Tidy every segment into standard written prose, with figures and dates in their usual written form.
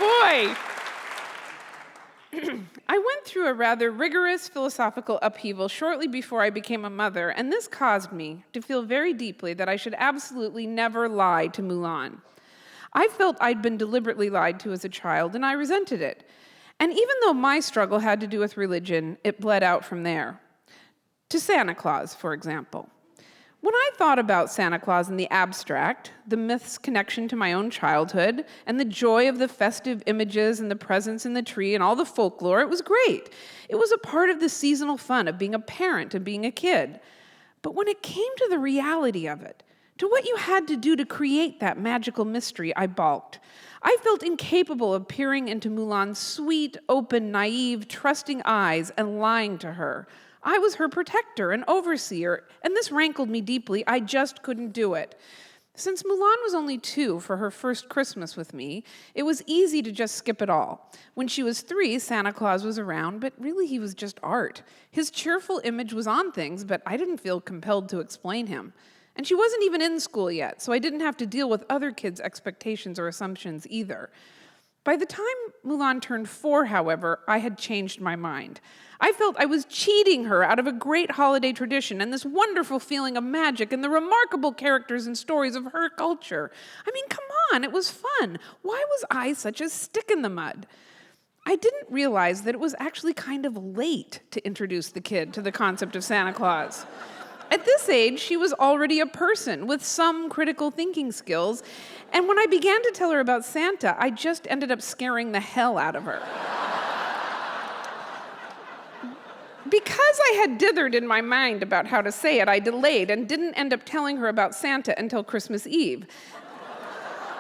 boy. I went through a rather rigorous philosophical upheaval shortly before I became a mother, and this caused me to feel very deeply that I should absolutely never lie to Mulan. I felt I'd been deliberately lied to as a child, and I resented it. And even though my struggle had to do with religion, it bled out from there. To Santa Claus, for example. When I thought about Santa Claus in the abstract, the myth's connection to my own childhood, and the joy of the festive images and the presents in the tree and all the folklore, it was great. It was a part of the seasonal fun of being a parent and being a kid. But when it came to the reality of it, to what you had to do to create that magical mystery, I balked. I felt incapable of peering into Mulan's sweet, open, naive, trusting eyes and lying to her. I was her protector and overseer, and this rankled me deeply. I just couldn't do it. Since Mulan was only 2 for her first Christmas with me, it was easy to just skip it all. When she was 3, Santa Claus was around, but really he was just art. His cheerful image was on things, but I didn't feel compelled to explain him. And she wasn't even in school yet, so I didn't have to deal with other kids' expectations or assumptions either. By the time Mulan turned 4, however, I had changed my mind. I felt I was cheating her out of a great holiday tradition and this wonderful feeling of magic and the remarkable characters and stories of her culture. I mean, come on, it was fun. Why was I such a stick in the mud? I didn't realize that it was actually kind of late to introduce the kid to the concept of Santa Claus. At this age, she was already a person with some critical thinking skills, and when I began to tell her about Santa, I just ended up scaring the hell out of her. Because I had dithered in my mind about how to say it, I delayed and didn't end up telling her about Santa until Christmas Eve.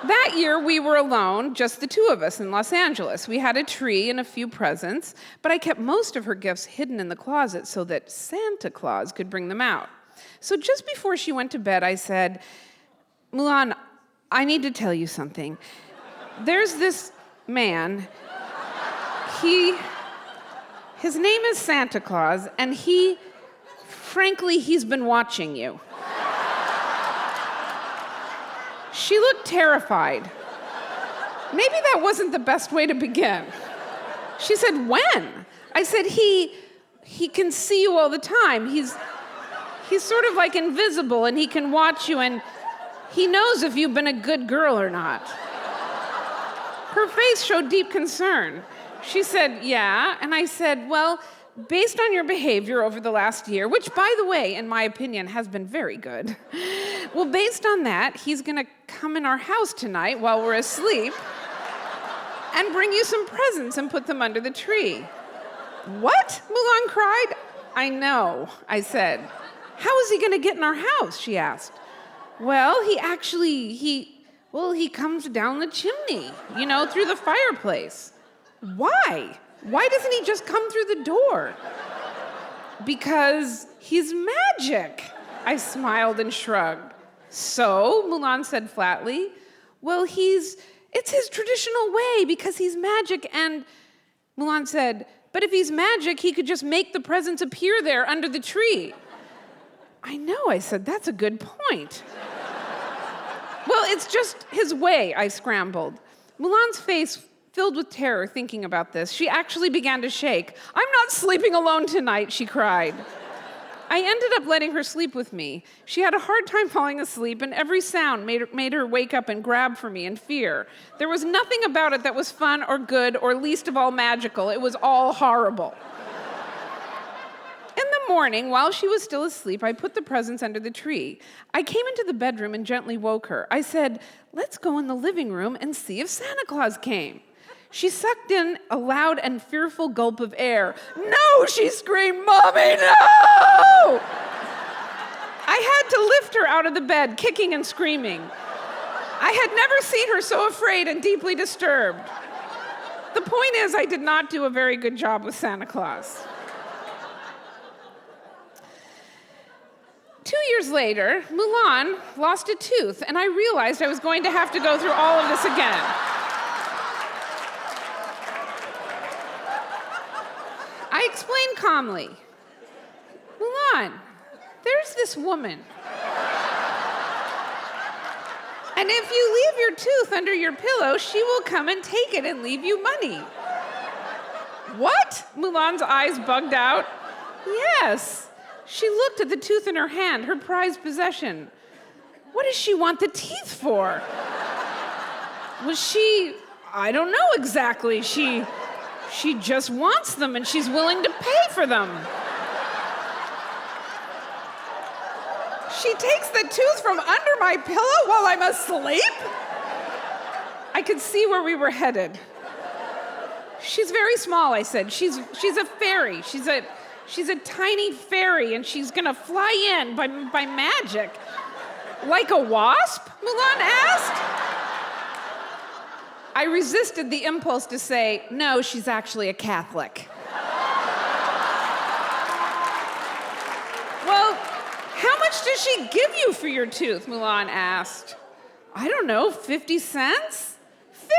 That year, we were alone, just the 2 of us in Los Angeles. We had a tree and a few presents, but I kept most of her gifts hidden in the closet so that Santa Claus could bring them out. So just before she went to bed, I said, Mulan, I need to tell you something. There's this man, his name is Santa Claus, and frankly, he's been watching you. She looked terrified. Maybe that wasn't the best way to begin. She said, when? I said, he can see you all the time. He's sort of like invisible, and he can watch you, and he knows if you've been a good girl or not. Her face showed deep concern. She said, yeah, and I said, well, based on your behavior over the last year, which, by the way, in my opinion, has been very good, well, based on that, he's gonna come in our house tonight while we're asleep and bring you some presents and put them under the tree. What? Mulan cried. I know, I said. How is he gonna get in our house? She asked. Well, he comes down the chimney, through the fireplace. Why? Why doesn't he just come through the door? Because he's magic, I smiled and shrugged. So, Mulan said flatly, well, it's his traditional way because he's magic, and Mulan said, but if he's magic, he could just make the presents appear there under the tree. I know, I said, that's a good point. Well, it's just his way, I scrambled. Mulan's face filled with terror thinking about this. She actually began to shake. I'm not sleeping alone tonight, she cried. I ended up letting her sleep with me. She had a hard time falling asleep, and every sound made her wake up and grab for me in fear. There was nothing about it that was fun or good or least of all magical. It was all horrible. In the morning, while she was still asleep, I put the presents under the tree. I came into the bedroom and gently woke her. I said, let's go in the living room and see if Santa Claus came. She sucked in a loud and fearful gulp of air. No, she screamed, Mommy, no! I had to lift her out of the bed, kicking and screaming. I had never seen her so afraid and deeply disturbed. The point is, I did not do a very good job with Santa Claus. 2 years later, Mulan lost a tooth, and I realized I was going to have to go through all of this again. I explained calmly, Mulan, there's this woman. And And if you leave your tooth under your pillow, she will come and take it and leave you money. What? Mulan's eyes bugged out. Yes. She looked at the tooth in her hand, her prized possession. What does she want the teeth for? I don't know exactly. She just wants them and she's willing to pay for them. She takes the tooth from under my pillow while I'm asleep? I could see where we were headed. She's very small, I said. She's a fairy. She's a tiny fairy, and she's gonna fly in by magic. Like a wasp? Mulan asked. I resisted the impulse to say, no, she's actually a Catholic. Well, how much does she give you for your tooth? Mulan asked. I don't know, 50 cents?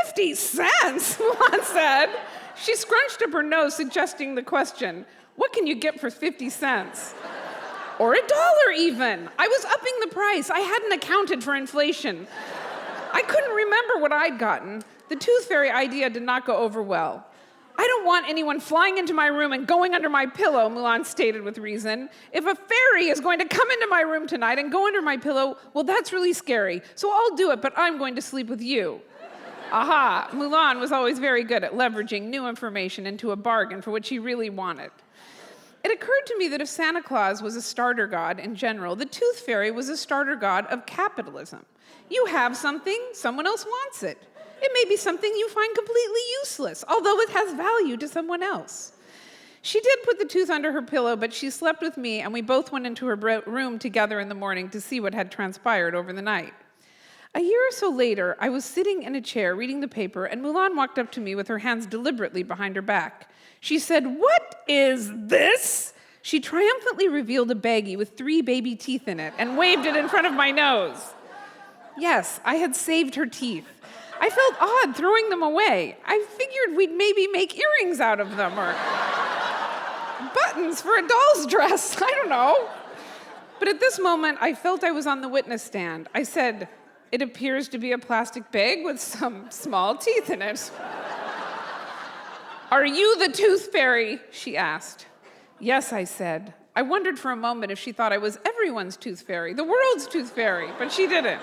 50 cents, Mulan said. She scrunched up her nose, suggesting the question, what can you get for 50 cents? Or $1 even. I was upping the price. I hadn't accounted for inflation. I couldn't remember what I'd gotten. The tooth fairy idea did not go over well. I don't want anyone flying into my room and going under my pillow, Mulan stated with reason. If a fairy is going to come into my room tonight and go under my pillow, well, that's really scary. So I'll do it, but I'm going to sleep with you. Aha, Mulan was always very good at leveraging new information into a bargain for what she really wanted. It occurred to me that if Santa Claus was a starter god in general, the tooth fairy was a starter god of capitalism. You have something, someone else wants it. It may be something you find completely useless, although it has value to someone else. She did put the tooth under her pillow, but she slept with me, and we both went into her room together in the morning to see what had transpired over the night. A year or so later, I was sitting in a chair reading the paper, and Mulan walked up to me with her hands deliberately behind her back. She said, "What is this?" She triumphantly revealed a baggie with 3 baby teeth in it and waved it in front of my nose. Yes, I had saved her teeth. I felt odd throwing them away. I figured we'd maybe make earrings out of them or buttons for a doll's dress. I don't know. But at this moment, I felt I was on the witness stand. I said, "It appears to be a plastic bag with some small teeth in it." "Are you the tooth fairy?" she asked. "Yes," I said. I wondered for a moment if she thought I was everyone's tooth fairy, the world's tooth fairy, but she didn't.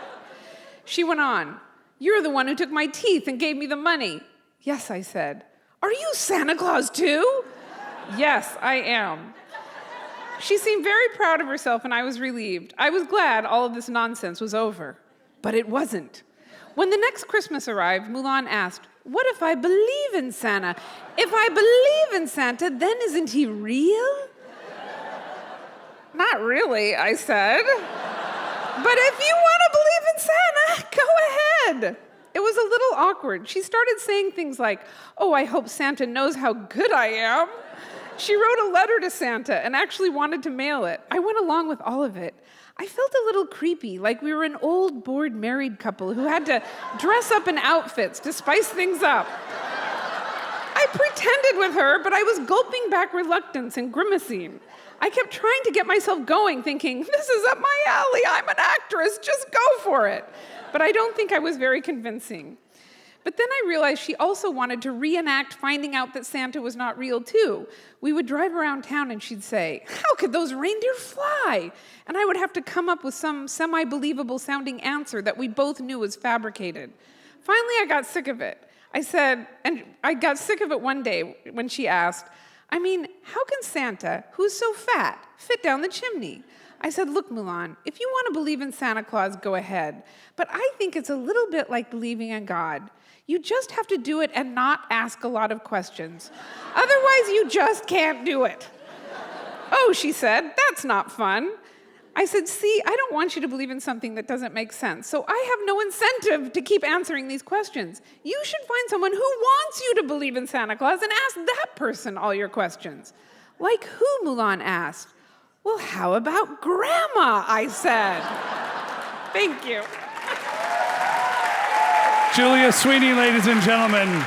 She went on, "You're the one who took my teeth and gave me the money." "Yes," I said. "Are you Santa Claus too?" "Yes, I am." She seemed very proud of herself, and I was relieved. I was glad all of this nonsense was over. But it wasn't. When the next Christmas arrived, Mulan asked, "What if I believe in Santa? If I believe in Santa, then isn't he real?" "Not really," I said. "But if you want to believe in Santa, go ahead." It was a little awkward. She started saying things like, "Oh, I hope Santa knows how good I am." She wrote a letter to Santa and actually wanted to mail it. I went along with all of it. I felt a little creepy, like we were an old, bored married couple who had to dress up in outfits to spice things up. I pretended with her, but I was gulping back reluctance and grimacing. I kept trying to get myself going, thinking, this is up my alley, I'm an actress, just go for it. But I don't think I was very convincing. But then I realized she also wanted to reenact finding out that Santa was not real too. We would drive around town and she'd say, "How could those reindeer fly?" And I would have to come up with some semi-believable sounding answer that we both knew was fabricated. Finally, I got sick of it. I got sick of it one day when she asked, "I mean, how can Santa, who's so fat, fit down the chimney?" I said, "Look, Mulan, if you want to believe in Santa Claus, go ahead. But I think it's a little bit like believing in God. You just have to do it and not ask a lot of questions. Otherwise, you just can't do it." "Oh," she said, "that's not fun." I said, "See, I don't want you to believe in something that doesn't make sense, so I have no incentive to keep answering these questions. You should find someone who wants you to believe in Santa Claus and ask that person all your questions." "Like who?" Mulan asked. "Well, how about Grandma?" I said. Thank you. Julia Sweeney, ladies and gentlemen.